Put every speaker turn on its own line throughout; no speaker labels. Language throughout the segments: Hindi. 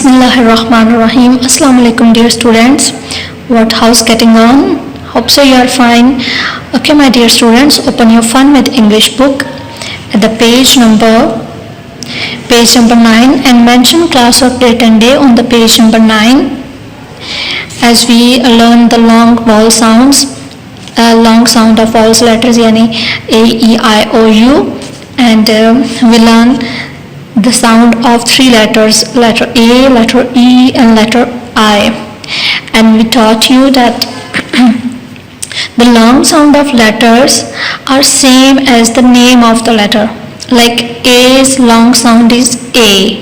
Bismillahirrahmanirrahim. Assalamu alaikum dear students. How's getting on? Hope so you are fine. Okay my dear students, open your Fun with English book at the page number 9 and mention class of date and day on the page number 9 as we learn the long vowel sounds, long sound of vowels letters yani A, E, I, O, U, and we learn the sound of three letters, letter A, letter E, and letter I. And we taught you that the long sound of letters are same as the name of the letter. Like A's long sound is A,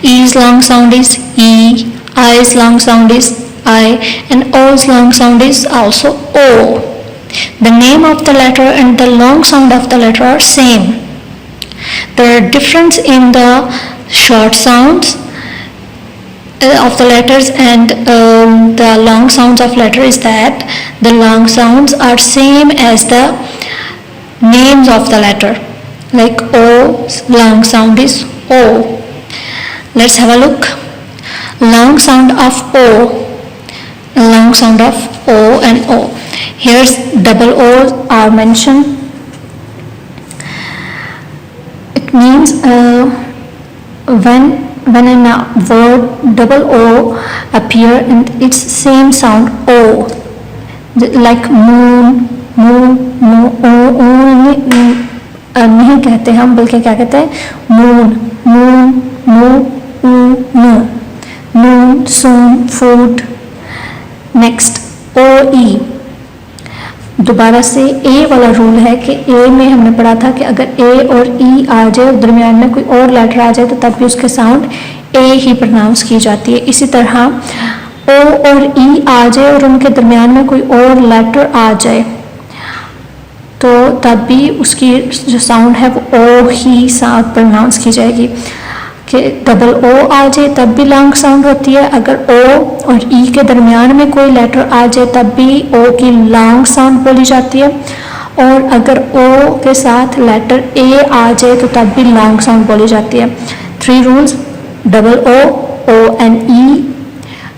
E's long sound is E, I's long sound is I, and O's long sound is also O. The name of the letter and the long sound of the letter are same. There are difference in the short sounds of the letters and the long sounds of letter is that the long sounds are same as the names of the letter. Like O's long sound is O. Let's have a look. Long sound of O. Long sound of O and O. Here's double O's are mentioned. It means when in a word double O appear and its same sound O, like moon, नहीं कहते हम बल्कि क्या कहते हैं moon, noon, soon, food. Next O, E. दोबारा से ए वाला रूल है कि ए में हमने पढ़ा था कि अगर ए और ई आ जाए और दरमियान में कोई और लेटर आ जाए तो तब भी उसके साउंड ए ही प्रोनाउंस की जाती है. इसी तरह ओ और ई आ जाए और उनके दरमियान में कोई और लेटर आ जाए तो तब भी उसकी जो साउंड है वो ओ ही साउंड प्रोनाउंस की जाएगी. कि डबल ओ आ जाए तब भी लॉन्ग साउंड होती है. अगर ओ और ई के दरमियान में कोई लेटर आ जाए तब भी ओ की लॉन्ग साउंड बोली जाती है. और अगर ओ के साथ लेटर ए आ जाए तो तब भी लॉन्ग साउंड बोली जाती है. 3 rules: double O N E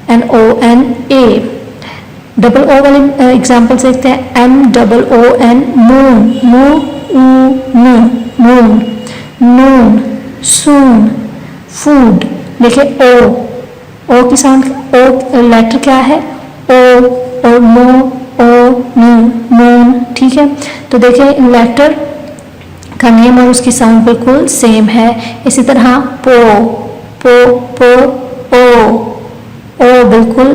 and O N A. Double O वाले एग्जाम्पल देखते हैं. MOON, moon, noon, soon, food. देखिए ओ की साउंड, ओ लेटर क्या है ओ और मून. ठीक है, तो देखिए लेटर का नेम और उसकी साउंड बिल्कुल सेम है. इसी तरह पो ओ बिल्कुल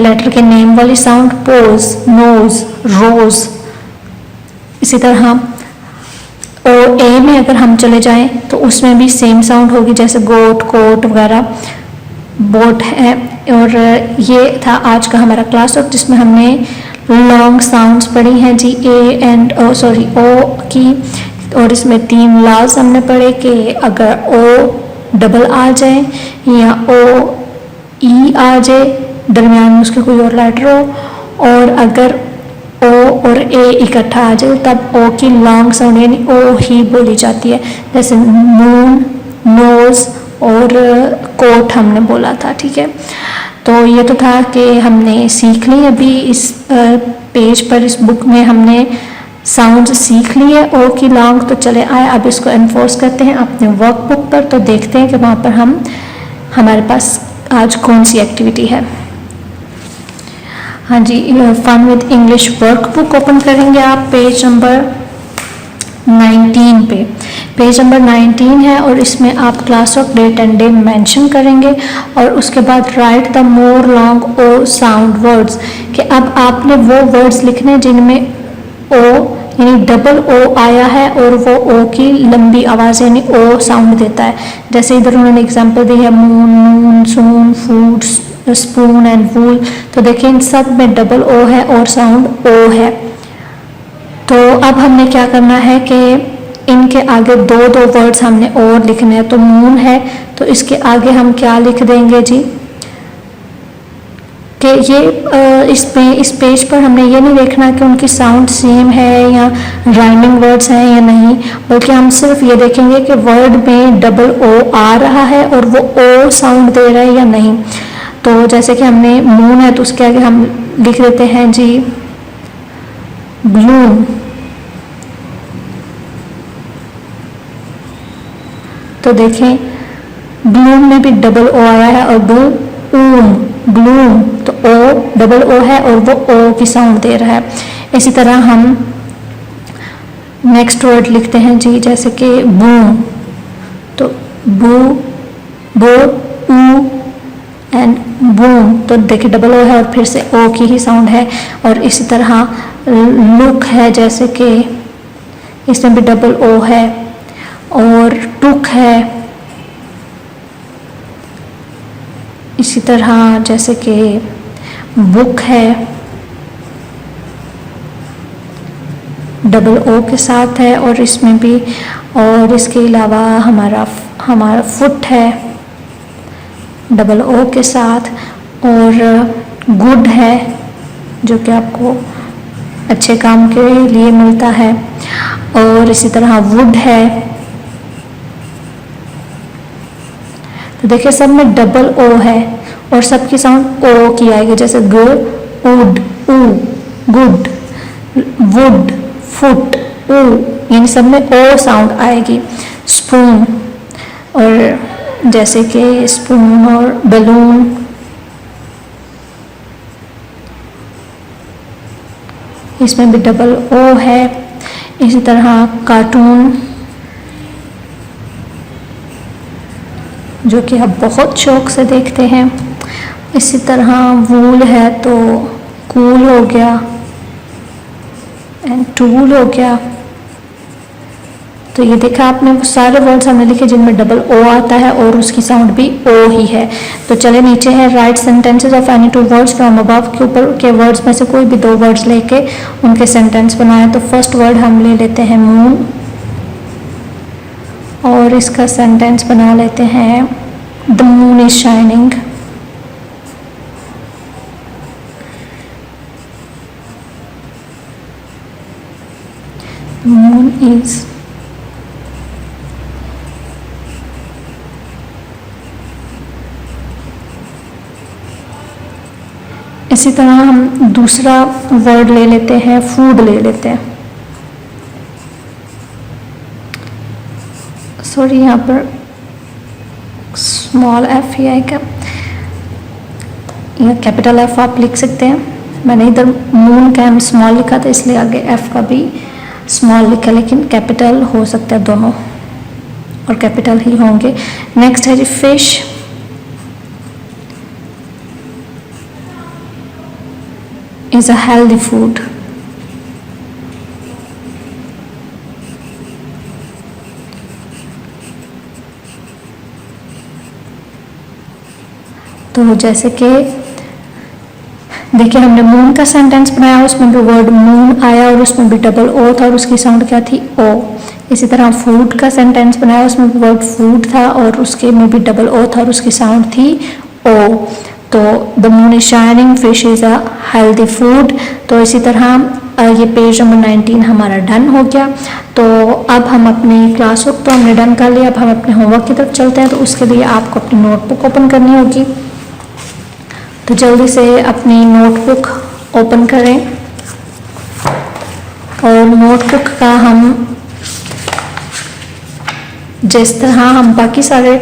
लेटर के नेम वाली साउंड. पोज, नोज, रोज. इसी तरह और ए में अगर हम चले जाएं तो उसमें भी सेम साउंड होगी जैसे गोट, कोट वगैरह. बोट है. और ये था आज का हमारा क्लास और जिसमें हमने लॉन्ग साउंड्स पढ़ी हैं जी ओ की. और इसमें 3 लॉज हमने पढ़े कि अगर ओ डबल आ जाए या ओ ई आ जाए दरमियान में उसके कोई और लेटर हो और अगर ओ और ए इकट्ठा आ जाए तब ओ की लॉन्ग साउंड यानी ओ ही बोली जाती है. जैसे मून, नोज और कोट हमने बोला था. ठीक है, तो ये तो था कि हमने सीख ली. अभी इस पेज पर इस बुक में हमने साउंड सीख ली है ओ की लॉन्ग. तो चले आए अब इसको एनफोर्स करते हैं अपने वर्कबुक पर. तो देखते हैं कि वहाँ पर हमारे पास आज कौन सी एक्टिविटी है. हाँ जी, fun with English workbook open करेंगे आप पेज नंबर 19 पे. पेज नंबर 19 है और इसमें आप class of date and day mention करेंगे और उसके बाद write the more long O sound words. कि अब आपने वो वर्ड्स लिखने जिनमें ओ यानी डबल ओ आया है और वो ओ की लंबी आवाज़ यानी ओ साउंड देता है. जैसे इधर उन्होंने एग्जांपल दी है moon, soon, food, spoon and wool. तो देखिए इन सब में डबल ओ है और साउंड ओ है. तो अब हमने क्या करना है कि इनके आगे 2 वर्ड्स हमने और लिखने हैं. तो मून है तो इसके आगे हम क्या लिख देंगे जी, कि ये इस पेज पर हमने ये नहीं देखना कि उनकी साउंड सेम है या राइमिंग वर्ड्स हैं या नहीं, बल्कि हम सिर्फ ये देखेंगे कि वर्ड में डबल ओ आ रहा है और वो ओ साउंड दे रहा है या नहीं। तो जैसे कि हमने मून है तो उसके आगे हम लिख देते हैं जी ब्लूम। तो देखें ब्लूम में भी डबल ओ आया है और ब्लूम तो ओ डबल ओ है और वो ओ की साउंड दे रहा है। इसी तरह हम नेक्स्ट वर्ड लिखते हैं जी, जैसे कि बूम, तो बो ऊ एंड बूम, तो देखिए डबल ओ है और फिर से ओ की ही साउंड है। और इसी तरह लुक है, जैसे कि इसमें भी डबल ओ है। और टुक है, इसी तरह जैसे कि बुक है, डबल ओ के साथ है और इसमें भी। और इसके अलावा हमारा फुट है डबल ओ के साथ। और गुड है जो कि आपको अच्छे काम के लिए मिलता है। और इसी तरह वुड है। तो देखिए सब में डबल ओ है और सबकी साउंड ओ की आएगी, जैसे ग, उड, ऊ, गुड, वुड, फुट, ऊ, यानी सब में ओ साउंड आएगी। स्पून, और जैसे कि स्पून और बलून, इसमें भी डबल ओ है। इसी तरह कार्टून, जो कि आप बहुत शौक से देखते हैं। इसी तरह वूल है तो कूल हो गया एंड टूल हो गया। तो ये देखा आपने, वो सारे वर्ड्स हमने लिखे जिनमें डबल ओ आता है और उसकी साउंड भी ओ ही है। तो चले नीचे है right sentences of any two words from above, के ऊपर के वर्ड्स में से कोई भी दो वर्ड्स लेके उनके सेंटेंस बनाए। तो फर्स्ट वर्ड हम ले लेते हैं मून और इसका सेंटेंस बना लेते हैं the moon is shining. Moon is इसी तरह हम दूसरा वर्ड ले लेते हैं, फूड ले लेते हैं। सॉरी यहाँ पर स्मॉल एफ ही आएगा या कैपिटल एफ आप लिख सकते हैं। मैंने इधर मून का एम स्मॉल लिखा था इसलिए आगे एफ का भी स्मॉल लिखा, लेकिन कैपिटल हो सकता है दोनों और कैपिटल ही होंगे। नेक्स्ट है जी fish. Is a healthy food. तो जैसे कि देखिए हमने मून का सेंटेंस बनाया, उसमें भी वर्ड मून आया और उसमें भी डबल ओ था और उसकी साउंड क्या थी, ओ। इसी तरह फूड का सेंटेंस बनाया, उसमें भी वर्ड फूड था और उसके में भी डबल ओ था और उसकी साउंड थी ओ। तो the moon is shining, fish is a healthy food. तो इसी तरह ये पेज नंबर 19 हमारा डन हो गया। तो अब हम अपनी क्लास वर्क तो हमने डन कर लिया, अब हम अपने होमवर्क की तरफ चलते हैं। तो उसके लिए आपको अपनी नोटबुक ओपन करनी होगी। तो जल्दी से अपनी नोटबुक ओपन करें और नोटबुक का हम जिस तरह हम बाकी सारे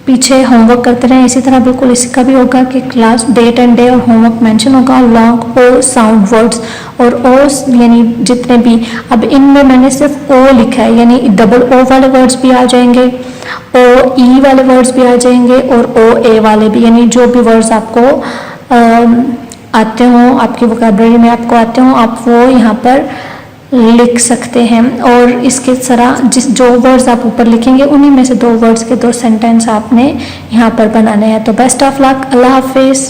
पीछे होमवर्क करते रहे इसी तरह बिल्कुल इसका भी होगा कि क्लास डेट एंड डे और होमवर्क मेंशन होगा, लॉन्ग ओ साउंड वर्ड्स और ओ यानी जितने भी, अब इनमें मैंने सिर्फ ओ लिखा है यानी डबल ओ वाले वर्ड्स भी आ जाएंगे, ओ ई वाले वर्ड्स भी आ जाएंगे और ओ ए वाले भी, यानी जो भी वर्ड्स आपको आते हों, आपकी वोकैबुलरी में आपको आते हों, आप वो यहाँ पर लिख सकते हैं। और इसके तरह जो वर्ड्स आप ऊपर लिखेंगे उन्हीं में से दो वर्ड्स के दो सेंटेंस आपने यहाँ पर बनाने हैं। तो बेस्ट ऑफ लक, अल्लाह हाफिज़।